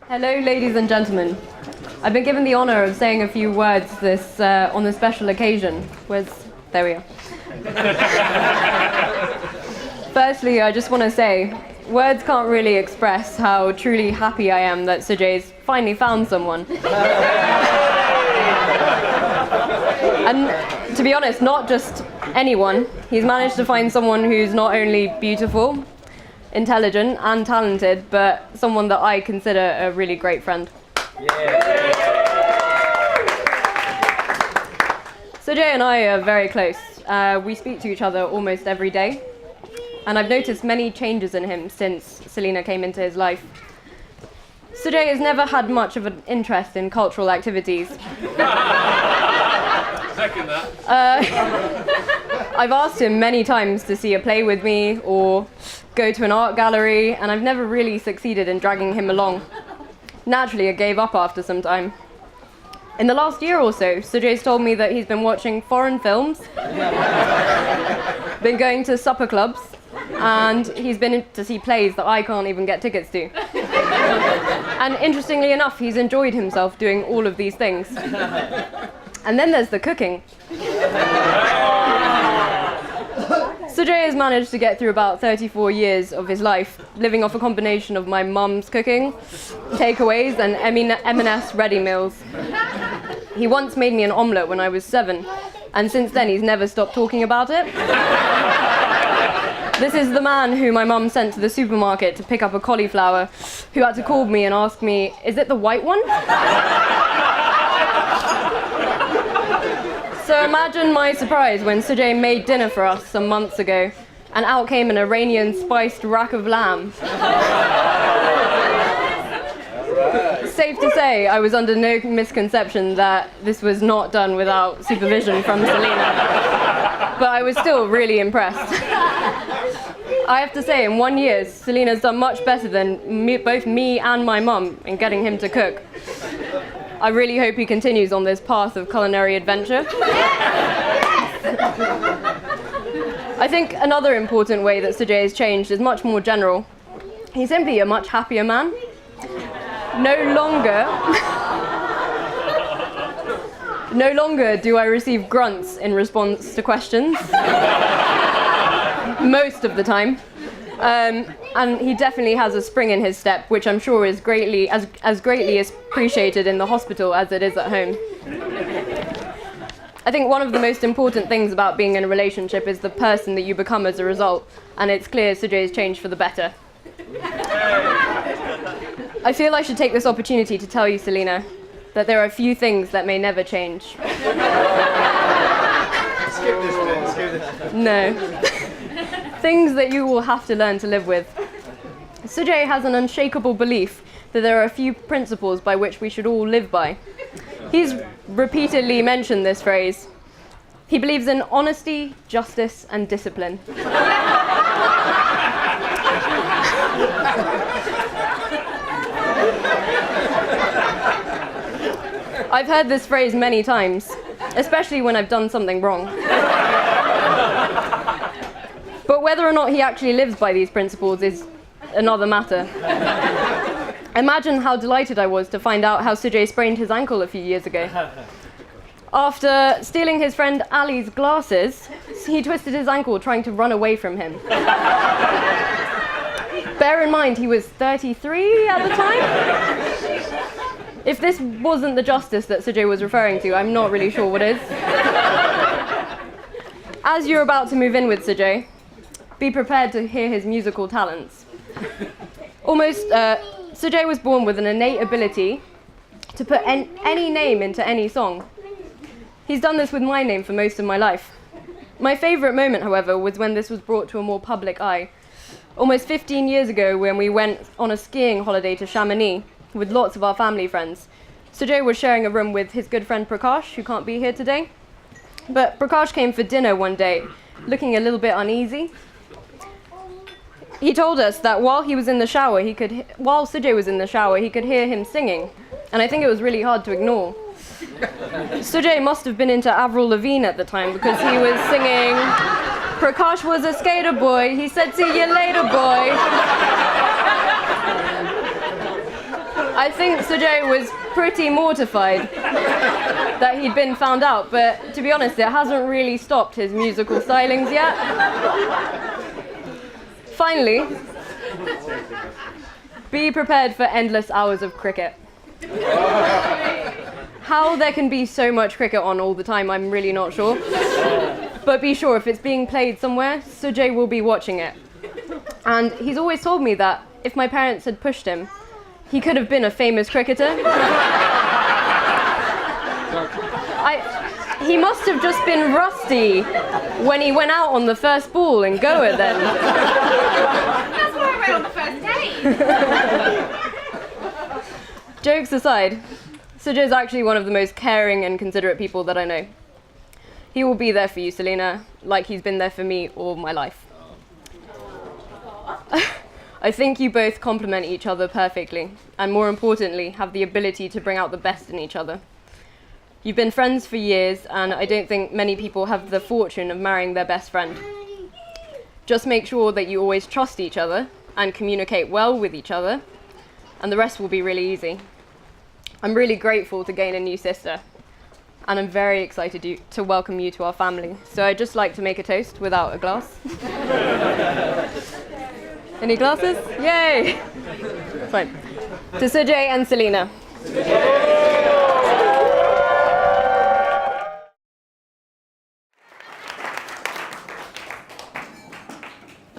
Hello, ladies and gentlemen. I've been given the honor of saying a few words on this special occasion. There we are. Firstly, I just want to say, words can't really express how truly happy I am that Sujay's finally found someone. And to be honest, not just anyone. He's managed to find someone who's not only beautiful, intelligent and talented, but someone that I consider a really great friend. Yeah. Sujay and I are very close. We speak to each other almost every day, and I've noticed many changes in him since Selena came into his life. Sujay has never had much of an interest in cultural activities. Second that. I've asked him many times to see a play with me or go to an art gallery, and I've never really succeeded in dragging him along. Naturally, I gave up after some time. In the last year or so, Sujay's told me that he's been watching foreign films, been going to supper clubs, and he's been to see plays that I can't even get tickets to. And interestingly enough, he's enjoyed himself doing all of these things. And then there's the cooking. Sujay has managed to get through about 34 years of his life, living off a combination of my mum's cooking, takeaways, and M&S ready meals. He once made me an omelette when I was 7, and since then he's never stopped talking about it. This is the man who my mum sent to the supermarket to pick up a cauliflower, who had to call me and ask me, "Is it the white one?" So imagine my surprise when Sujay made dinner for us some months ago, and out came an Iranian spiced rack of lamb. Safe to say, I was under no misconception that this was not done without supervision from Selena. But I was still really impressed. I have to say, in 1 year, Selena's done much better than both me and my mum in getting him to cook. I really hope he continues on this path of culinary adventure. I think another important way that Sujay has changed is much more general. He's simply a much happier man. No longer do I receive grunts in response to questions. Most of the time. And he definitely has a spring in his step, which I'm sure is greatly appreciated in the hospital as it is at home. I think one of the most important things about being in a relationship is the person that you become as a result, and it's clear Sujay's changed for the better. I feel I should take this opportunity to tell you, Selena, that there are a few things that may never change. Skip this bit. No. Things that you will have to learn to live with. Sujay has an unshakable belief that there are a few principles by which we should all live by. He's repeatedly mentioned this phrase. He believes in honesty, justice, and discipline. I've heard this phrase many times, especially when I've done something wrong. But whether or not he actually lives by these principles is another matter. Imagine how delighted I was to find out how Sujay sprained his ankle a few years ago. After stealing his friend Ali's glasses, he twisted his ankle trying to run away from him. Bear in mind, he was 33 at the time. If this wasn't the justice that Sujay was referring to, I'm not really sure what is. As you're about to move in with Sujay, be prepared to hear his musical talents. Sujay was born with an innate ability to put any name into any song. He's done this with my name for most of my life. My favourite moment, however, was when this was brought to a more public eye. Almost 15 years ago, when we went on a skiing holiday to Chamonix with lots of our family friends. Sujay was sharing a room with his good friend Prakash, who can't be here today. But Prakash came for dinner one day, looking a little bit uneasy. He told us that while Sujay was in the shower, he could hear him singing, and I think it was really hard to ignore. Sujay must have been into Avril Lavigne at the time because he was singing, "Prakash was a skater boy, he said see you later boy." I think Sujay was pretty mortified that he'd been found out, but to be honest, it hasn't really stopped his musical stylings yet. Finally, be prepared for endless hours of cricket. How there can be so much cricket on all the time, I'm really not sure. But be sure, if it's being played somewhere, Sujay will be watching it. And he's always told me that if my parents had pushed him, he could have been a famous cricketer. He must have just been rusty when he went out on the first ball in Goa then. That's what I read on the first day. Jokes aside, Sujay is actually one of the most caring and considerate people that I know. He will be there for you, Selena, like he's been there for me all my life. I think you both complement each other perfectly, and more importantly, have the ability to bring out the best in each other. You've been friends for years, and I don't think many people have the fortune of marrying their best friend. Just make sure that you always trust each other and communicate well with each other, and the rest will be really easy. I'm really grateful to gain a new sister, and I'm very excited to welcome you to our family. So I'd just like to make a toast without a glass. Any glasses? Yay! Fine. To Sujay and Selena.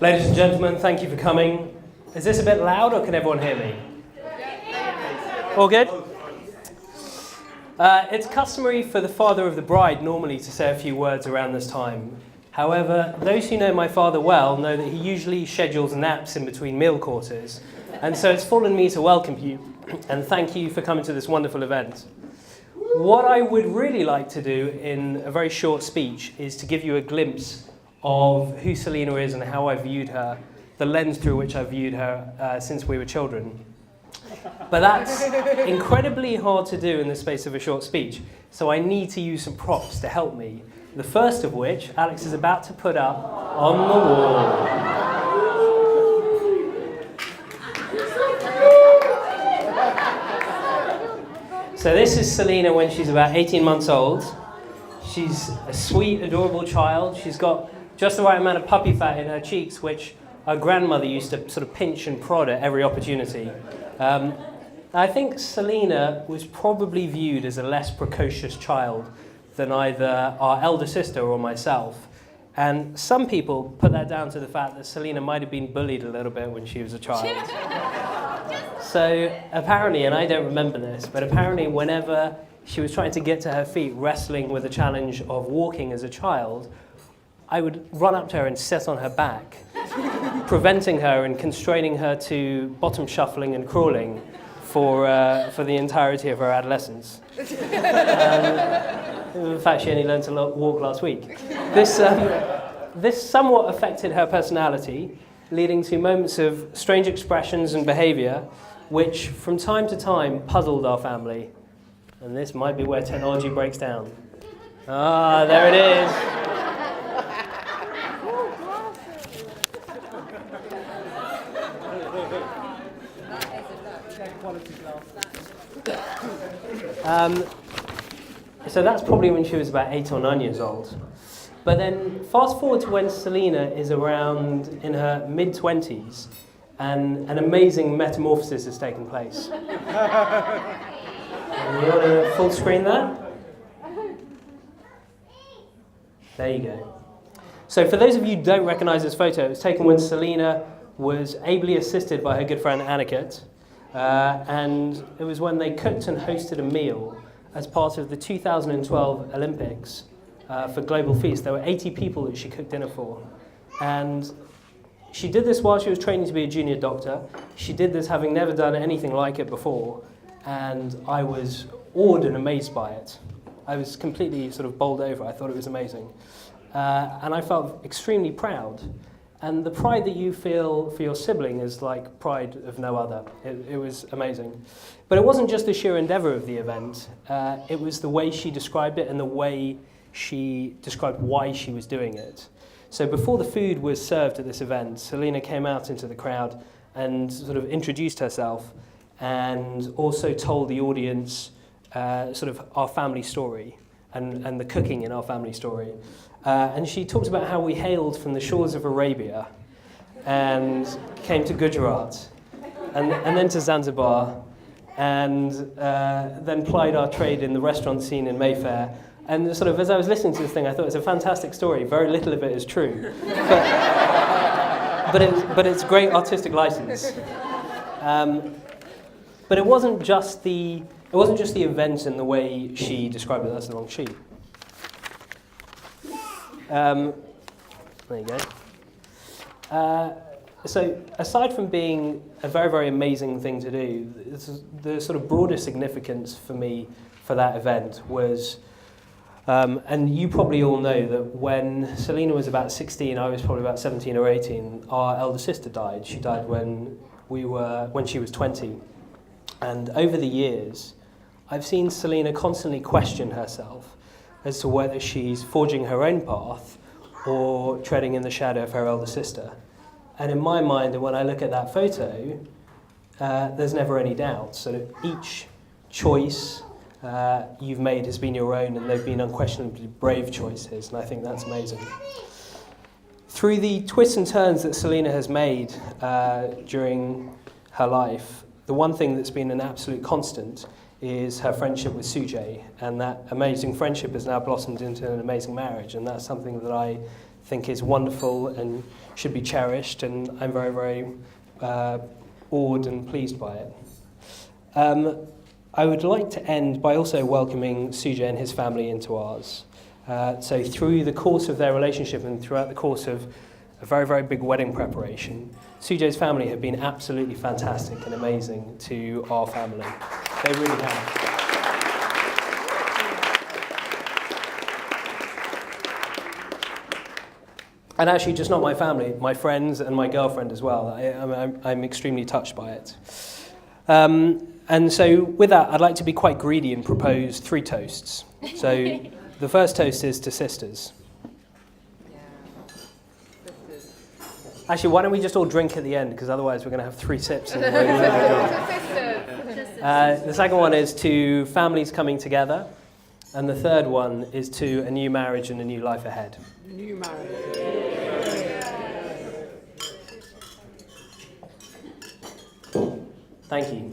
Ladies and gentlemen, thank you for coming. Is this a bit loud or can everyone hear me? All good? It's customary for the father of the bride normally to say a few words around this time. However, those who know my father well know that he usually schedules naps in between meal courses, and so it's fallen me to welcome you and thank you for coming to this wonderful event. What I would really like to do in a very short speech is to give you a glimpse of who Selena is and how I viewed her, the lens through which I viewed her since we were children. But that's incredibly hard to do in the space of a short speech, so I need to use some props to help me. The first of which Alex is about to put up on the wall. So this is Selena when she's about 18 months old. She's a sweet, adorable child. She's got just the right amount of puppy fat in her cheeks, which our grandmother used to sort of pinch and prod at every opportunity. I think Selena was probably viewed as a less precocious child than either our elder sister or myself. And some people put that down to the fact that Selena might have been bullied a little bit when she was a child. So apparently, and I don't remember this, but apparently whenever she was trying to get to her feet, wrestling with the challenge of walking as a child, I would run up to her and sit on her back, preventing her and constraining her to bottom shuffling and crawling for the entirety of her adolescence. In fact, she only learned to walk last week. This somewhat affected her personality, leading to moments of strange expressions and behaviour, which from time to time puzzled our family. And this might be where technology breaks down. Ah, there it is. So that's probably when she was about 8 or 9 years old. But then fast forward to when Selena is around in her mid-20s and an amazing metamorphosis has taken place. You want to full screen that? There you go. So for those of you who don't recognise this photo, it was taken when Selena was ably assisted by her good friend Aniket. And it was when they cooked and hosted a meal as part of the 2012 Olympics for Global Feast. There were 80 people that she cooked dinner for. And she did this while she was training to be a junior doctor. She did this having never done anything like it before. And I was awed and amazed by it. I was completely sort of bowled over. I thought it was amazing. And I felt extremely proud. And the pride that you feel for your sibling is like pride of no other. It was amazing. But it wasn't just the sheer endeavour of the event. It was the way she described it and the way she described why she was doing it. So before the food was served at this event, Selena came out into the crowd and sort of introduced herself and also told the audience sort of our family story and the cooking in our family story. And she talked about how we hailed from the shores of Arabia and came to Gujarat and then to Zanzibar and then plied our trade in the restaurant scene in Mayfair. And sort of as I was listening to this thing, I thought it was a fantastic story. Very little of it is true, but it's great artistic license. But it wasn't just the event and the way she described it. That's the wrong sheet. There you go. So aside from being a very, very amazing thing to do, the sort of broader significance for me for that event was, and you probably all know that when Selena was about 16, I was probably about 17 or 18, our elder sister died. She died when she was 20. And over the years, I've seen Selena constantly question herself as to whether she's forging her own path or treading in the shadow of her elder sister. And in my mind, and when I look at that photo, there's never any doubt. So each choice you've made has been your own, and they've been unquestionably brave choices, and I think that's amazing. Through the twists and turns that Selena has made during her life, the one thing that's been an absolute constant is her friendship with Sujay, and that amazing friendship has now blossomed into an amazing marriage, and that's something that I think is wonderful and should be cherished, and I'm very, very awed and pleased by it. I would like to end by also welcoming Sujay and his family into ours. So through the course of their relationship and throughout the course of a very, very big wedding preparation, Sujay's family have been absolutely fantastic and amazing to our family. They really have. And actually, just not my family, my friends and my girlfriend as well. I'm extremely touched by it. And so with that, I'd like to be quite greedy and propose 3 toasts. So the first toast is to sisters. Actually, why don't we just all drink at the end, because otherwise we're going to have 3 sips. And the second one is to families coming together. And the third one is to a new marriage and a new life ahead. New marriage. Thank you.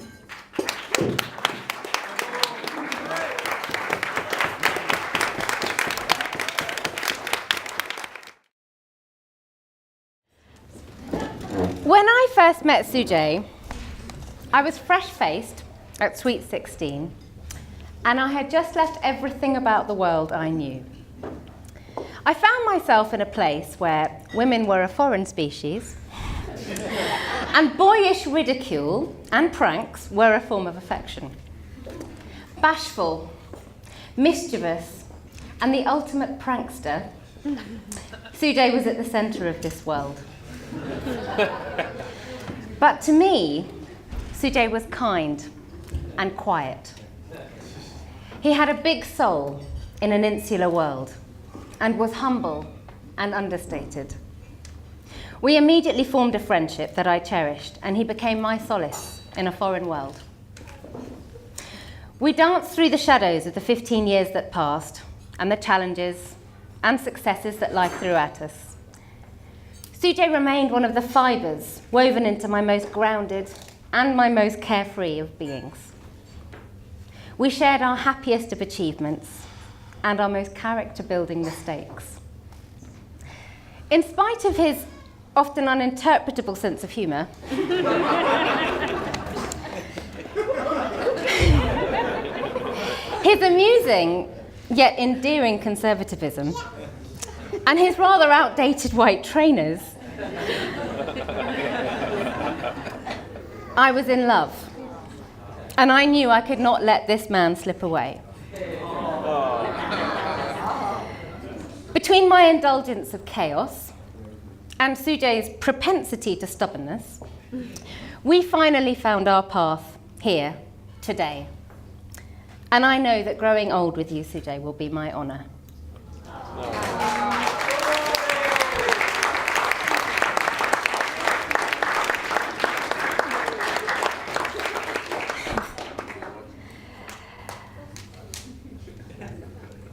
When I first met Sujay, I was fresh-faced at Sweet 16, and I had just left everything about the world I knew. I found myself in a place where women were a foreign species, and boyish ridicule and pranks were a form of affection. Bashful, mischievous, and the ultimate prankster, Sujay was at the centre of this world. But to me, Sujay was kind and quiet. He had a big soul in an insular world and was humble and understated. We immediately formed a friendship that I cherished, and he became my solace in a foreign world. We danced through the shadows of the 15 years that passed and the challenges and successes that life threw at us. Sujay remained one of the fibres woven into my most grounded and my most carefree of beings. We shared our happiest of achievements and our most character-building mistakes. In spite of his often uninterpretable sense of humour, his amusing yet endearing conservatism, and his rather outdated white trainers, I was in love, and I knew I could not let this man slip away. Between my indulgence of chaos and Sujay's propensity to stubbornness, we finally found our path here, today. And I know that growing old with you, Sujay, will be my honour.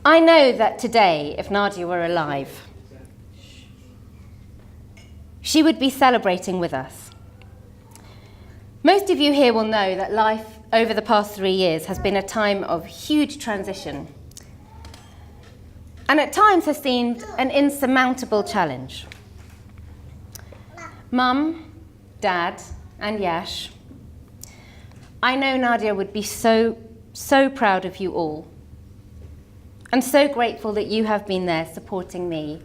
I know that today, if Nadia were alive, she would be celebrating with us. Most of you here will know that life over the past 3 years has been a time of huge transition, and at times has seemed an insurmountable challenge. Mum, Dad, and Yash, I know Nadia would be so proud of you all, and so grateful that you have been there supporting me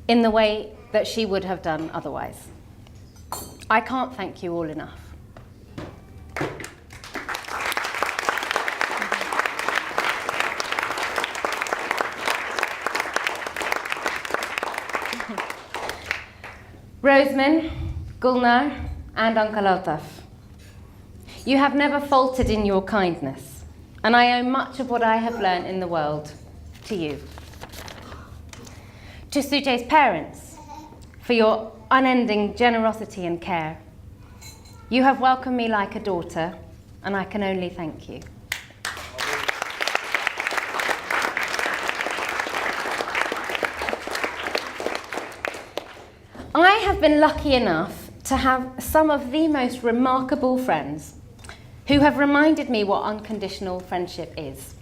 in the way that she would have done otherwise. I can't thank you all enough. Roseman, Gulnar, and Uncle Altaf, you have never faltered in your kindness, and I owe much of what I have learned in the world to you. To Sujay's parents, for your unending generosity and care. You have welcomed me like a daughter, and I can only thank you. I have been lucky enough to have some of the most remarkable friends who have reminded me what unconditional friendship is.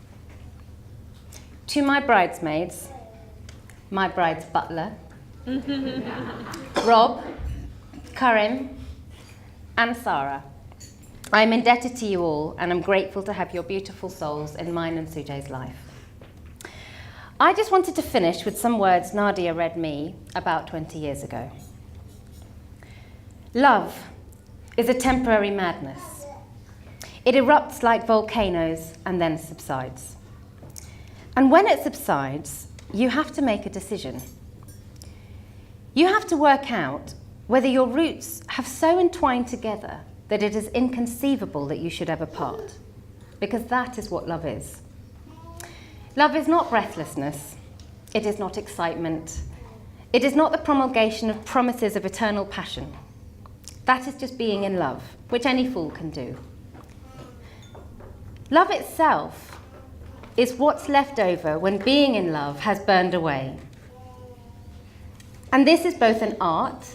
To my bridesmaids, my bride's butler, Rob, Karim, and Sarah, I am indebted to you all, and I'm grateful to have your beautiful souls in mine and Sujay's life. I just wanted to finish with some words Nadia read me about 20 years ago. Love is a temporary madness. It erupts like volcanoes and then subsides. And when it subsides, you have to make a decision. You have to work out whether your roots have so entwined together that it is inconceivable that you should ever part, because that is what love is. Love is not breathlessness. It is not excitement. It is not the promulgation of promises of eternal passion. That is just being in love, which any fool can do. Love itself is what's left over when being in love has burned away. And this is both an art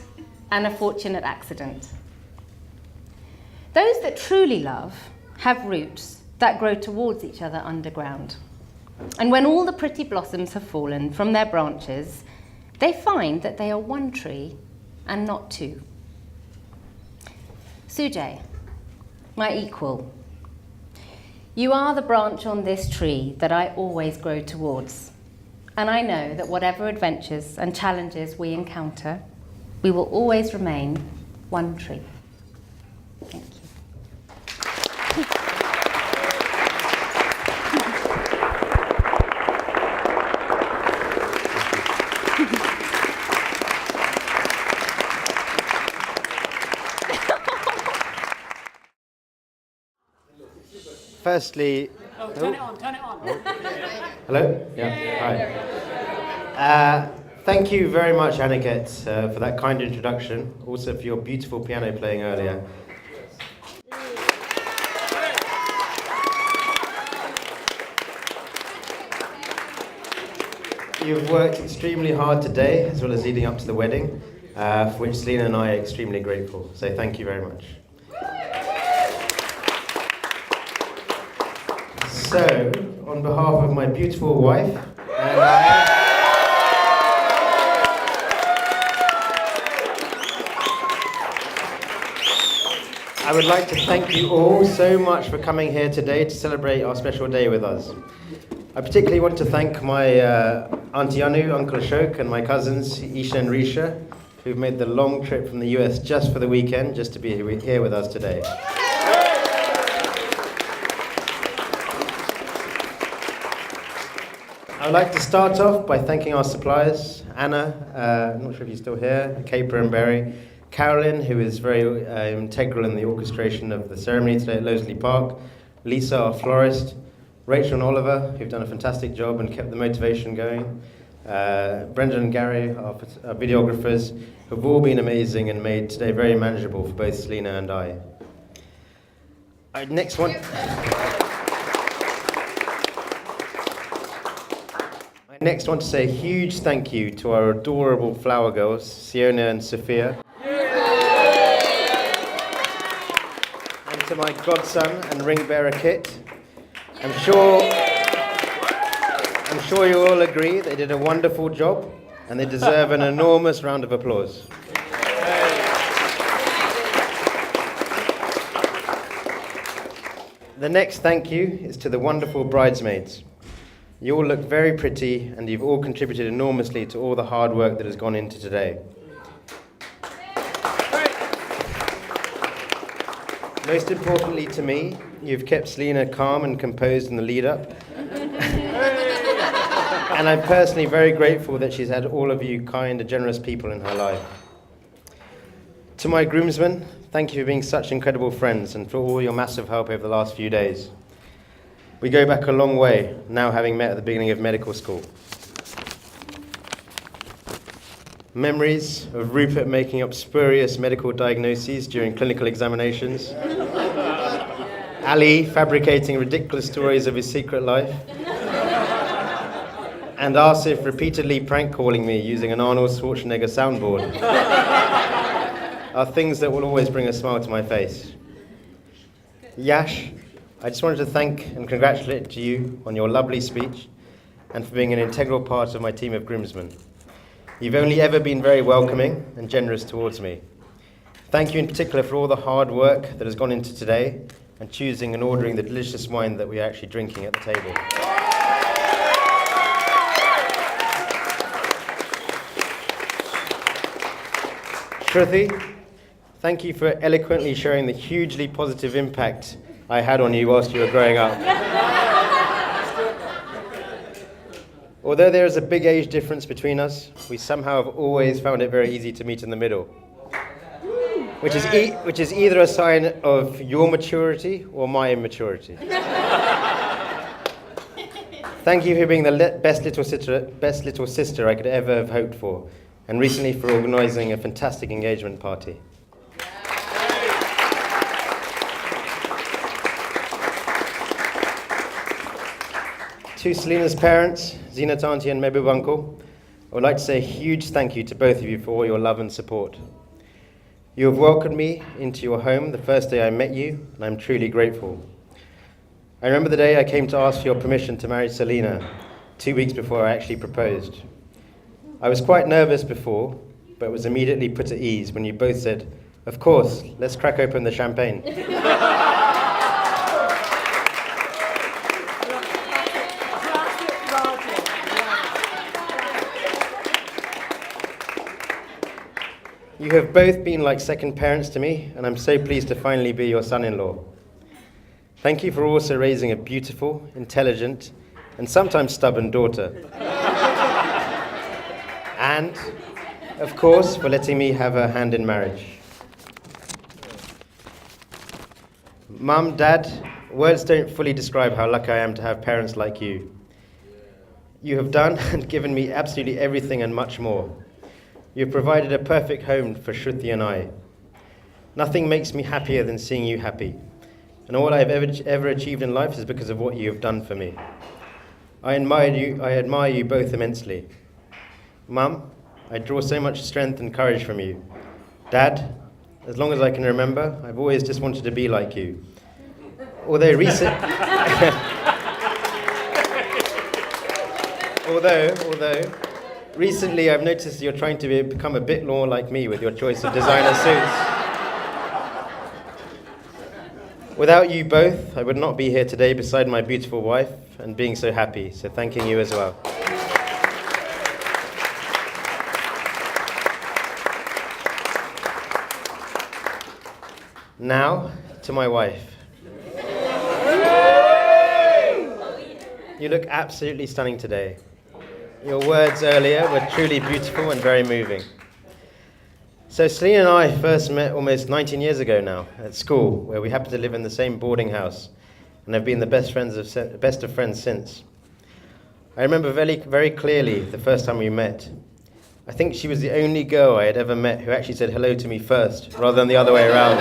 and a fortunate accident. Those that truly love have roots that grow towards each other underground. And when all the pretty blossoms have fallen from their branches, they find that they are one tree and not two. Sujay, my equal, you are the branch on this tree that I always grow towards. And I know that whatever adventures and challenges we encounter, we will always remain one tree. Thank you. Firstly, Turn it on. hello? Yeah, hi. Thank you very much, Aniket, for that kind introduction. Also for your beautiful piano playing earlier. You've worked extremely hard today, as well as leading up to the wedding, for which Selena and I are extremely grateful. So thank you very much. So, on behalf of my beautiful wife, and I would like to thank you all so much for coming here today to celebrate our special day with us. I particularly want to thank my Auntie Anu, Uncle Ashok, and my cousins Isha and Risha, who've made the long trip from the US just for the weekend, just to be here with us today. I would like to start off by thanking our suppliers, Anna, I'm not sure if you're still here, Caper and Berry, Carolyn, who is very integral in the orchestration of the ceremony today at Loseley Park, Lisa, our florist, Rachel and Oliver, who've done a fantastic job and kept the motivation going, Brendan and Gary, our videographers, who've all been amazing and made today very manageable for both Selena and I. Next, I want to say a huge thank you to our adorable flower girls, Siona and Sophia. And to my godson and ring bearer Kit. I'm sure you all agree they did a wonderful job and they deserve an enormous round of applause. The next thank you is to the wonderful bridesmaids. You all look very pretty and you've all contributed enormously to all the hard work that has gone into today. Most importantly to me, you've kept Selena calm and composed in the lead up. And I'm personally very grateful that she's had all of you kind and generous people in her life. To my groomsmen, thank you for being such incredible friends and for all your massive help over the last few days. We go back a long way, now having met at the beginning of medical school. Memories of Rupert making up spurious medical diagnoses during clinical examinations. Ali fabricating ridiculous stories of his secret life. And Asif repeatedly prank calling me using an Arnold Schwarzenegger soundboard. Are things that will always bring a smile to my face. Yash, I just wanted to thank and congratulate you on your lovely speech and for being an integral part of my team of groomsmen. You've only ever been very welcoming and generous towards me. Thank you in particular for all the hard work that has gone into today and choosing and ordering the delicious wine that we are actually drinking at the table. Shruti, thank you for eloquently sharing the hugely positive impact I had on you whilst you were growing up. Although there is a big age difference between us, we somehow have always found it very easy to meet in the middle, which is either a sign of your maturity or my immaturity. Thank you for being the best little sister I could ever have hoped for, and recently for organising a fantastic engagement party. To Selena's parents, Zinat Auntie and Mehboob Uncle, I would like to say a huge thank you to both of you for all your love and support. You have welcomed me into your home the first day I met you, and I'm truly grateful. I remember the day I came to ask for your permission to marry Selena, 2 weeks before I actually proposed. I was quite nervous before, but was immediately put at ease when you both said, "Of course, let's crack open the champagne." You have both been like second parents to me, and I'm so pleased to finally be your son-in-law. Thank you for also raising a beautiful, intelligent, and sometimes stubborn daughter. And, of course, for letting me have a hand in marriage. Mum, Dad, words don't fully describe how lucky I am to have parents like you. You have done and given me absolutely everything and much more. You have provided a perfect home for Shruti and I. Nothing makes me happier than seeing you happy. And all I have ever achieved in life is because of what you have done for me. I admire you both immensely. Mum, I draw so much strength and courage from you. Dad, as long as I can remember, I've always just wanted to be like you. Although recently I've noticed you're trying to become a bit more like me with your choice of designer suits. Without you both, I would not be here today beside my beautiful wife and being so happy, so thanking you as well. Now, to my wife. You look absolutely stunning today. Your words earlier were truly beautiful and very moving. So Selena and I first met almost 19 years ago now at school, where we happened to live in the same boarding house and have been the best of friends since. I remember very, very clearly the first time we met. I think she was the only girl I had ever met who actually said hello to me first, rather than the other way around.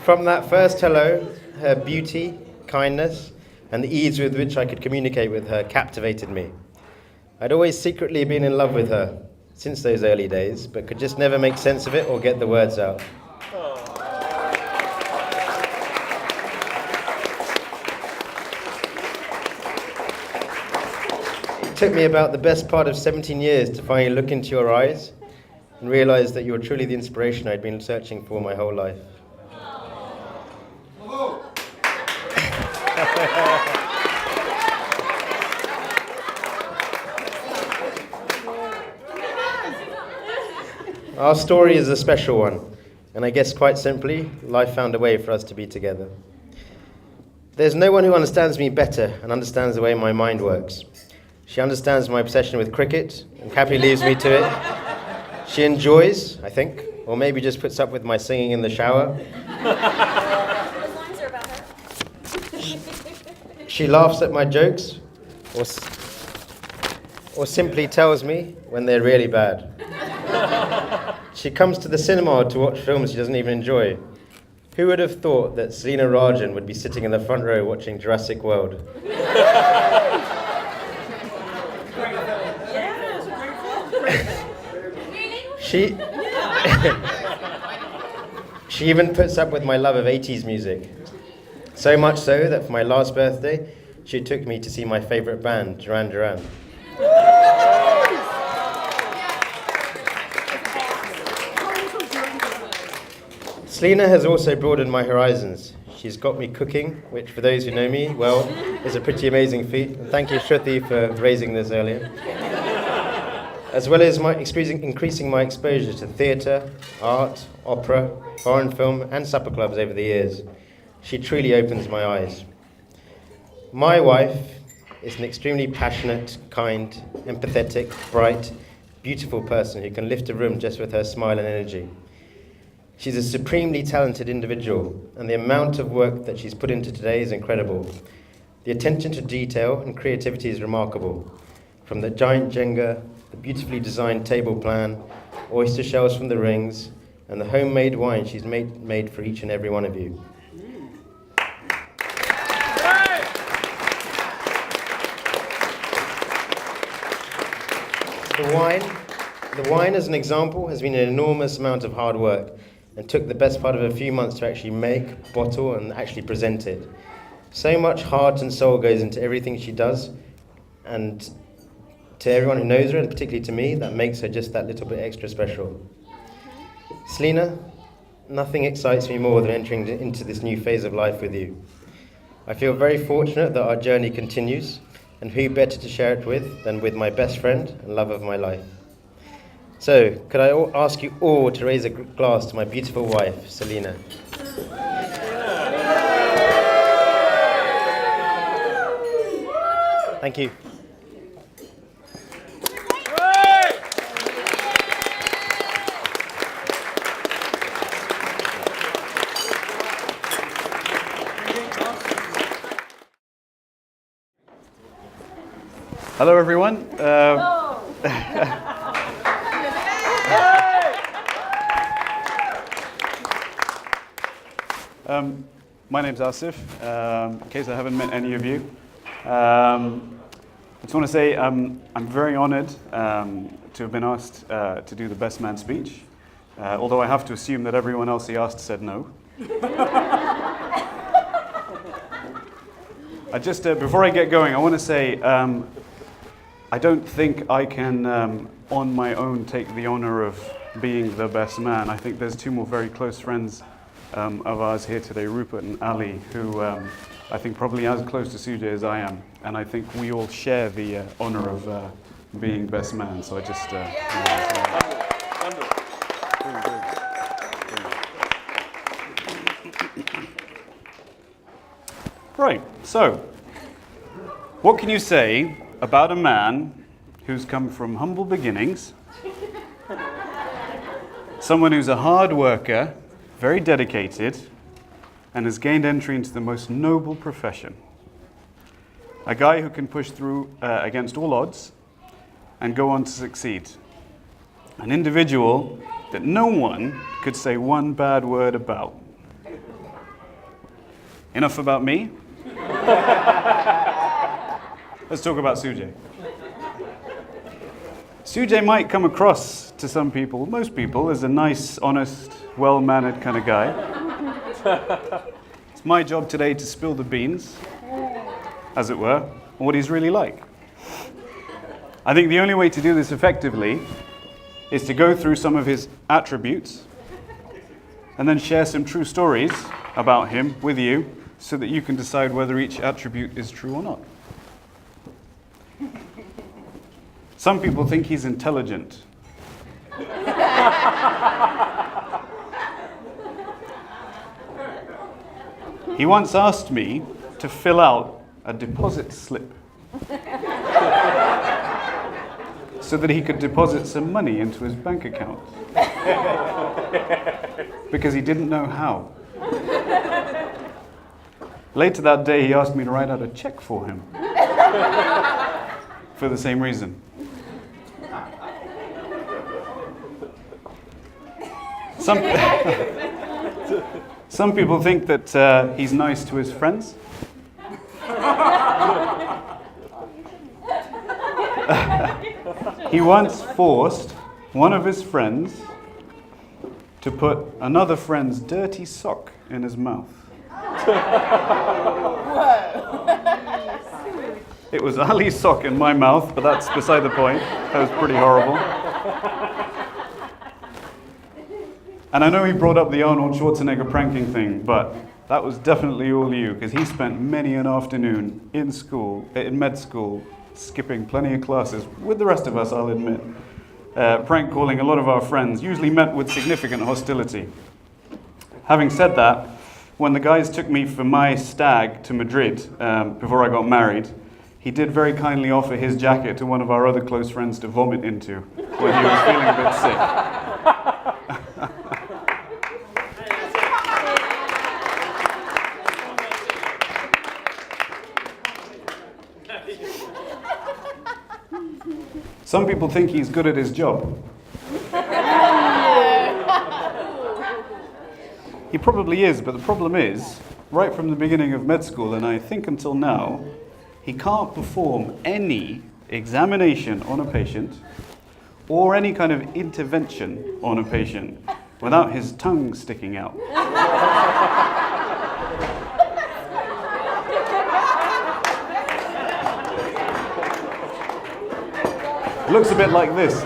From that first hello, her beauty, kindness, and the ease with which I could communicate with her captivated me. I'd always secretly been in love with her since those early days, but could just never make sense of it or get the words out. It took me about the best part of 17 years to finally look into your eyes and realize that you were truly the inspiration I'd been searching for my whole life. Our story is a special one, and I guess quite simply, life found a way for us to be together. There's no one who understands me better and understands the way my mind works. She understands my obsession with cricket and happily leaves me to it. She enjoys, I think, or maybe just puts up with my singing in the shower. Those lines are about her. She laughs at my jokes, or simply tells me when they're really bad. She comes to the cinema to watch films she doesn't even enjoy. Who would have thought that Selina Rajan would be sitting in the front row watching Jurassic World? She even puts up with my love of 80s music. So much so that for my last birthday, she took me to see my favourite band, Duran Duran. Selina has also broadened my horizons. She's got me cooking, which for those who know me, well, is a pretty amazing feat. And thank you, Shruti, for raising this earlier. As well as increasing my exposure to theatre, art, opera, foreign film, and supper clubs over the years. She truly opens my eyes. My wife is an extremely passionate, kind, empathetic, bright, beautiful person who can lift a room just with her smile and energy. She's a supremely talented individual, and the amount of work that she's put into today is incredible. The attention to detail and creativity is remarkable. From the giant Jenga, the beautifully designed table plan, oyster shells from the rings, and the homemade wine she's made for each and every one of you. The wine, as an example, has been an enormous amount of hard work and took the best part of a few months to actually make, bottle, and actually present it. So much heart and soul goes into everything she does, and to everyone who knows her, and particularly to me, that makes her just that little bit extra special. Selina, nothing excites me more than entering into this new phase of life with you. I feel very fortunate that our journey continues, and who better to share it with than with my best friend and love of my life. So, could I ask you all to raise a glass to my beautiful wife, Selina? Thank you. Hello, everyone. My name's Asif, in case I haven't met any of you. I just want to say I'm very honored to have been asked to do the best man speech, although I have to assume that everyone else he asked said no. Before I get going, I want to say I don't think I can, on my own, take the honor of being the best man. I think there's two more very close friends of ours here today, Rupert and Ali, who I think probably as close to Sujay as I am, and I think we all share the honor of being best man. So I just. Right. So, what can you say about a man who's come from humble beginnings, someone who's a hard worker, very dedicated, and has gained entry into the most noble profession? A guy who can push through against all odds and go on to succeed. An individual that no one could say one bad word about. Enough about me. Let's talk about Sujay. Sujay might come across to some people, most people, as a nice, honest, well-mannered kind of guy. It's my job today to spill the beans, as it were, on what he's really like. I think the only way to do this effectively is to go through some of his attributes and then share some true stories about him with you so that you can decide whether each attribute is true or not. Some people think he's intelligent. He once asked me to fill out a deposit slip so that he could deposit some money into his bank account. Because he didn't know how. Later that day, he asked me to write out a check for him. For the same reason. Some people think that he's nice to his friends. He once forced one of his friends to put another friend's dirty sock in his mouth. It was Ali's sock in my mouth, but that's beside the point. That was pretty horrible. And I know he brought up the Arnold Schwarzenegger pranking thing, but that was definitely all you, because he spent many an afternoon in school, in med school, skipping plenty of classes, with the rest of us, I'll admit, prank calling a lot of our friends, usually met with significant hostility. Having said that, when the guys took me for my stag to Madrid before I got married, he did very kindly offer his jacket to one of our other close friends to vomit into when he was feeling a bit sick. Some people think he's good at his job. He probably is, but the problem is, right from the beginning of med school, and I think until now, he can't perform any examination on a patient or any kind of intervention on a patient without his tongue sticking out. It looks a bit like this.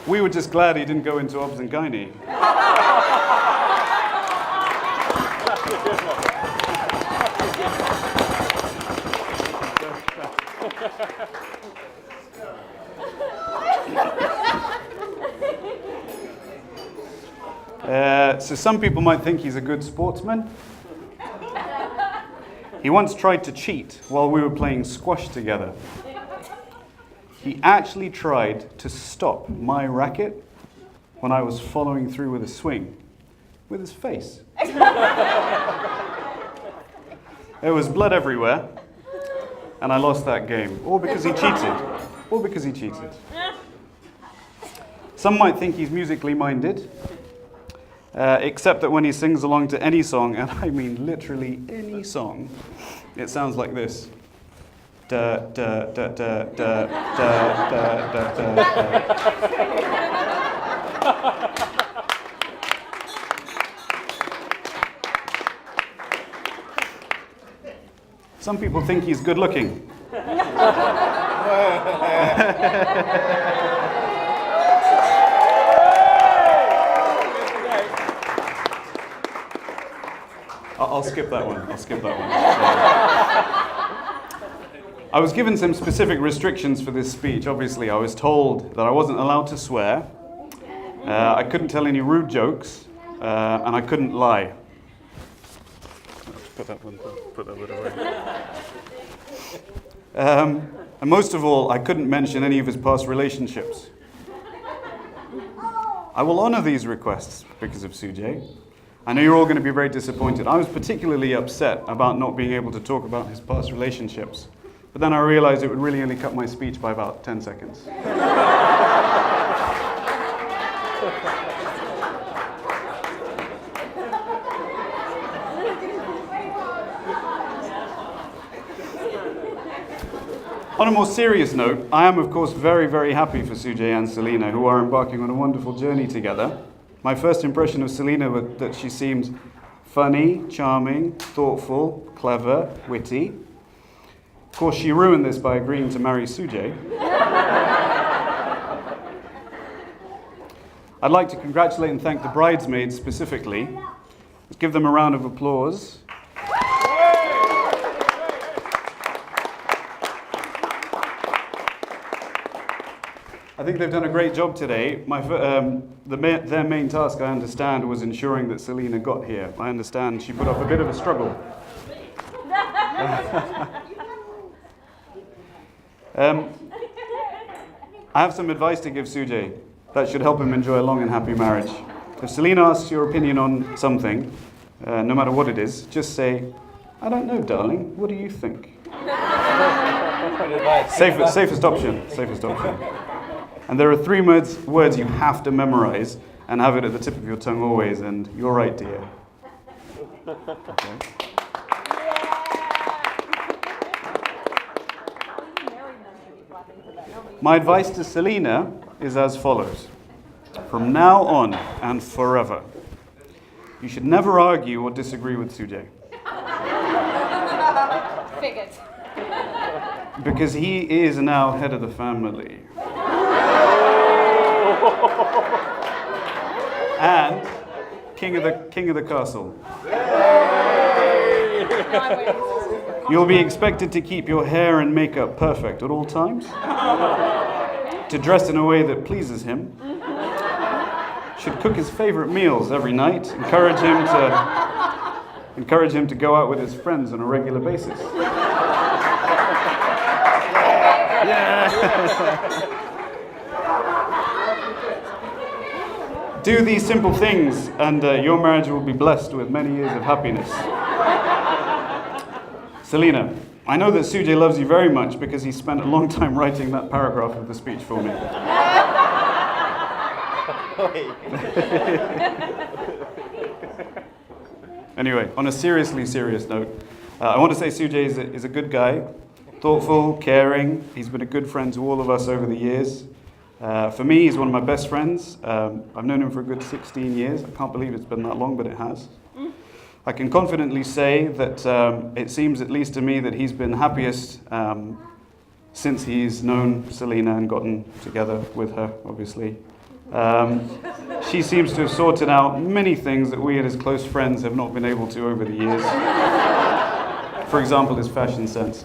We were just glad he didn't go into obs and gynae. So some people might think he's a good sportsman. He once tried to cheat while we were playing squash together. He actually tried to stop my racket when I was following through with a swing, with his face. There was blood everywhere, and I lost that game. All because he cheated. Some might think he's musically minded, except that when he sings along to any song, and I mean literally any song, it sounds like this. Da, da, da, da, da, da, da, da, da. Some people think he's good looking. I'll skip that one. I was given some specific restrictions for this speech. Obviously, I was told that I wasn't allowed to swear, I couldn't tell any rude jokes, and I couldn't lie. Put that bit away. And most of all, I couldn't mention any of his past relationships. I will honor these requests because of Sujay. I know you're all going to be very disappointed. I was particularly upset about not being able to talk about his past relationships. But then I realized it would really only cut my speech by about 10 seconds. On a more serious note, I am of course very, very happy for Sujay and Selena, who are embarking on a wonderful journey together. My first impression of Selena was that she seemed funny, charming, thoughtful, clever, witty. Of course, she ruined this by agreeing to marry Sujay. I'd like to congratulate and thank the bridesmaids specifically. Let's give them a round of applause. I think they've done a great job today. Their main task, I understand, was ensuring that Selena got here. I understand she put up a bit of a struggle. I have some advice to give Sujay that should help him enjoy a long and happy marriage. If Selena asks your opinion on something, no matter what it is, just say, "I don't know, darling. What do you think?" Safest option. And there are 3 words you have to memorize and have it at the tip of your tongue always, and you're right, dear. Okay. My advice to Selena is as follows. From now on and forever, you should never argue or disagree with Sujay. Figured. Because he is now head of the family. And king of the castle. You'll be expected to keep your hair and makeup perfect at all times, to dress in a way that pleases him, should cook his favorite meals every night, encourage him to go out with his friends on a regular basis. Yeah. Do these simple things and your marriage will be blessed with many years of happiness. Selena, I know that Sujay loves you very much because he spent a long time writing that paragraph of the speech for me. Anyway, on a seriously serious note, I want to say Sujay is a good guy, thoughtful, caring. He's been a good friend to all of us over the years. For me, he's one of my best friends. I've known him for a good 16 years. I can't believe it's been that long, but it has. I can confidently say that it seems, at least to me, that he's been happiest since he's known Selena and gotten together with her, obviously. She seems to have sorted out many things that we as close friends have not been able to over the years. For example, his fashion sense.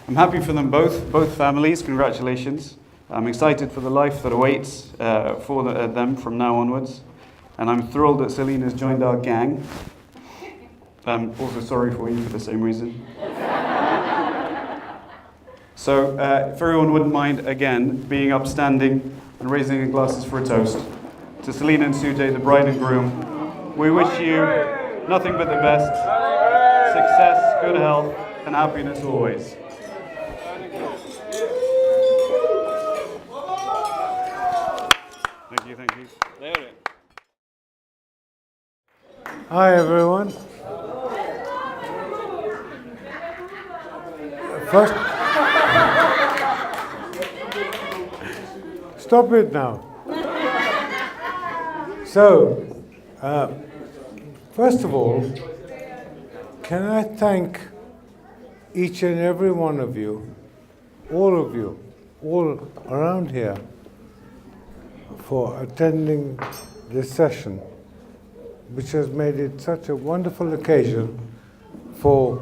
I'm happy for them both families. Congratulations. I'm excited for the life that awaits for them from now onwards. And I'm thrilled that Selena's joined our gang. I'm also sorry for you for the same reason. So, if everyone wouldn't mind, again, being upstanding and raising their glasses for a toast. To Selena and Sujay, the bride and groom, we wish you nothing but the best, success, good health, and happiness always. Thank you. Hi, everyone. First, stop it now. So, first of all, can I thank each and every one of you, all around here, for attending this session, which has made it such a wonderful occasion for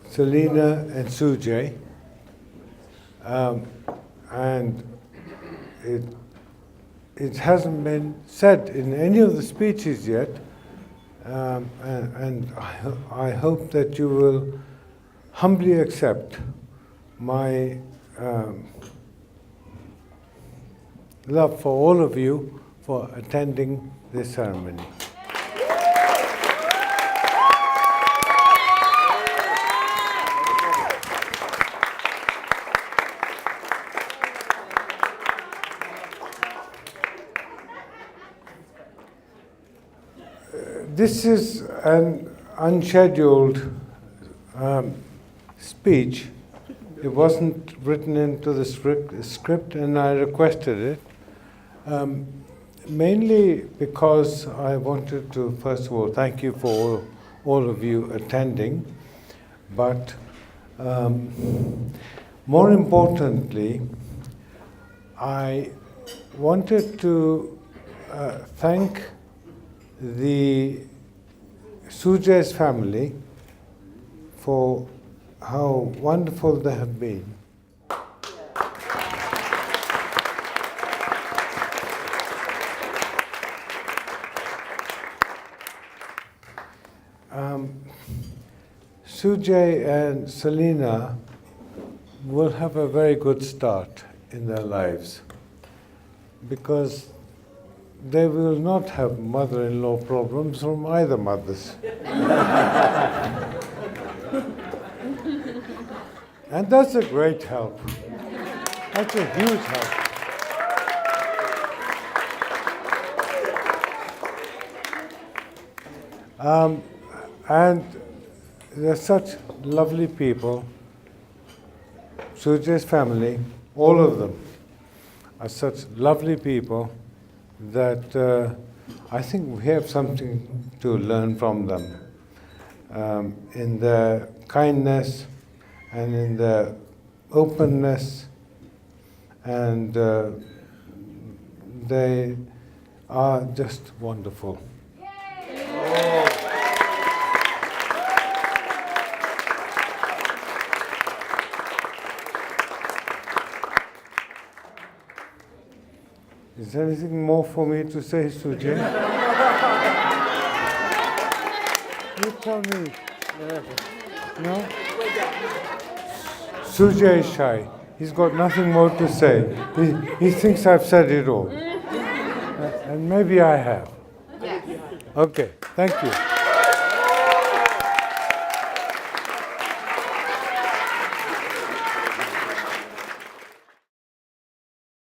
Selena and Sujay. And it hasn't been said in any of the speeches yet, and I hope that you will humbly accept my love for all of you for attending this ceremony. This is an unscheduled speech. It wasn't written into the script, and I requested it. Mainly because I wanted to, first of all, thank you for all of you attending, but more importantly, I wanted to thank the Sujay's family for how wonderful they have been. Sujay and Selena will have a very good start in their lives because they will not have mother-in-law problems from either mothers. And that's a great help. That's a huge help. And they're such lovely people. Sujay's family, all of them, are such lovely people that I think we have something to learn from them in their kindness and in their openness, and they are just wonderful. Is there anything more for me to say, Sujay? You tell me. No? Sujay is shy. He's got nothing more to say. He thinks I've said it all. And maybe I have. Okay, thank you.